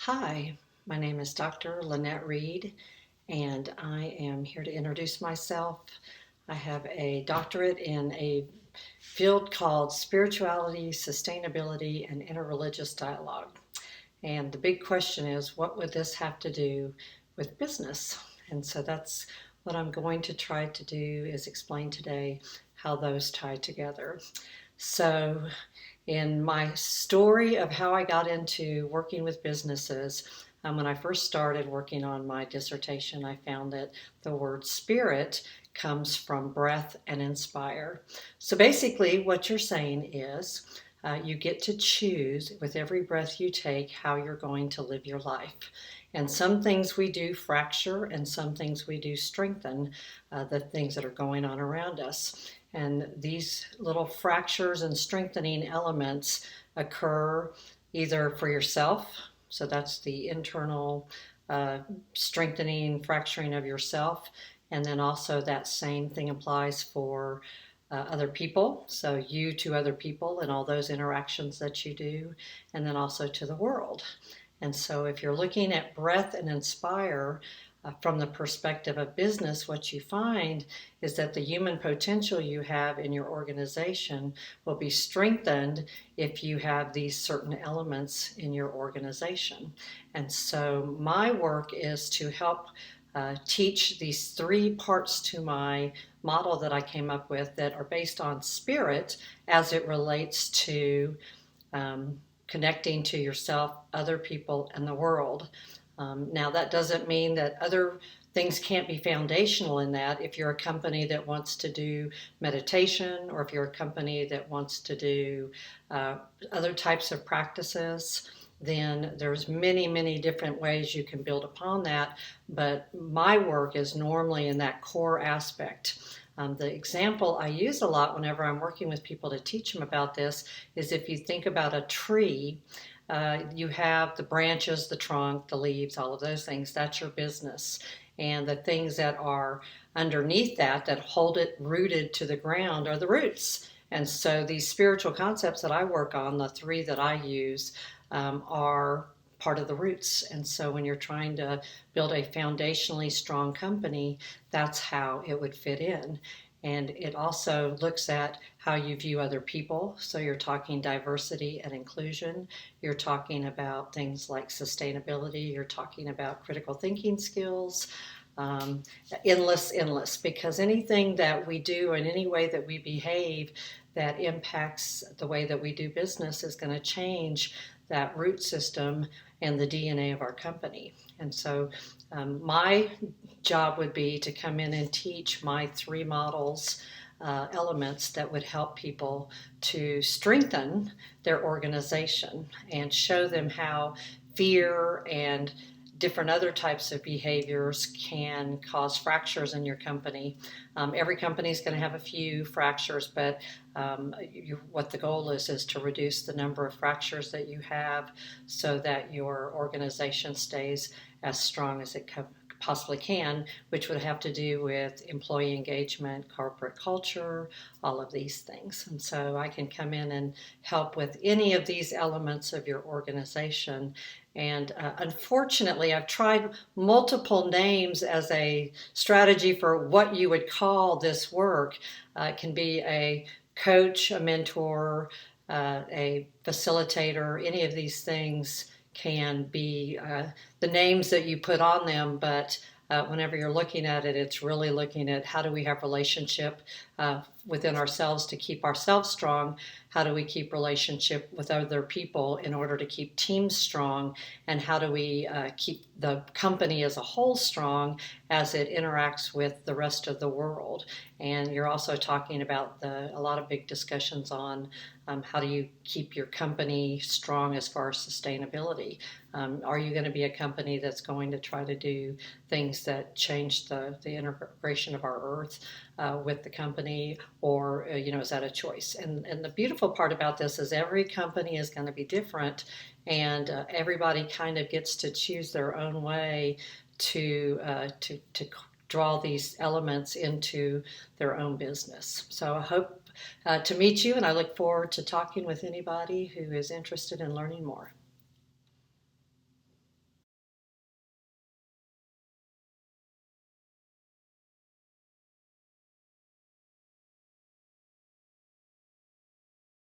Hi, my name is Dr. Lynette Reed, and I am here to introduce myself. I have a doctorate in a field called Spirituality, Sustainability, and Interreligious Dialogue. And the big question is, what would this have to do with business? And so that's what I'm going to try to do is explain today how those tie together. So, in my story of how I got into working with businesses, when I first started working on my dissertation, I found that the word spirit comes from breath and inspire. So basically, what you're saying is you get to choose with every breath you take how you're going to live your life. And some things we do fracture, and some things we do strengthen the things that are going on around us. And these little fractures and strengthening elements occur either for yourself, so that's the internal strengthening, fracturing of yourself, and then also that same thing applies for other people, so you to other people and all those interactions that you do, and then also to the world. And so if you're looking at breath and inspire, from the perspective of business, what you find is that the human potential you have in your organization will be strengthened if you have these certain elements in your organization. And so my work is to help teach these three parts to my model that I came up with that are based on spirit as it relates to connecting to yourself, other people, and the world. Now, that doesn't mean that other things can't be foundational in that. If you're a company that wants to do meditation, or if you're a company that wants to do other types of practices, then there's many different ways you can build upon that. But my work is normally in that core aspect. The example I use a lot whenever I'm working with people to teach them about this is if you think about a tree, you have the branches, the trunk, the leaves, all of those things. That's your business. And the things that are underneath that, that hold it rooted to the ground, are the roots. And so these spiritual concepts that I work on, the three that I use, are part of the roots. And so when you're trying to build a foundationally strong company, that's how it would fit in. And it also looks at how you view other people. So you're talking diversity and inclusion. You're talking about things like sustainability. You're talking about critical thinking skills. Um, endless, because anything that we do and any way that we behave that impacts the way that we do business is going to change that root system and the DNA of our company. And so my job would be to come in and teach my three models, elements that would help people to strengthen their organization and show them how fear and different other types of behaviors can cause fractures in your company. Every company is going to have a few fractures, but what the goal is to reduce the number of fractures that you have so that your organization stays as strong as it possibly can, which would have to do with employee engagement, corporate culture, all of these things. And so I can come in and help with any of these elements of your organization. And unfortunately, I've tried multiple names as a strategy for what you would call this work. It can be a coach, a mentor, a facilitator, any of these things can be the names that you put on them, but whenever you're looking at it, it's really looking at how do we have relationship within ourselves to keep ourselves strong, how do we keep relationship with other people in order to keep teams strong, and how do we keep the company as a whole strong as it interacts with the rest of the world. And you're also talking about a lot of big discussions on how do you keep your company strong as far as sustainability. Are you going to be a company that's going to try to do things that change the integration of our earth with the company, or is that a choice? And the beautiful part about this is every company is going to be different, and everybody kind of gets to choose their own way to draw these elements into their own business. So I hope to meet you, and I look forward to talking with anybody who is interested in learning more.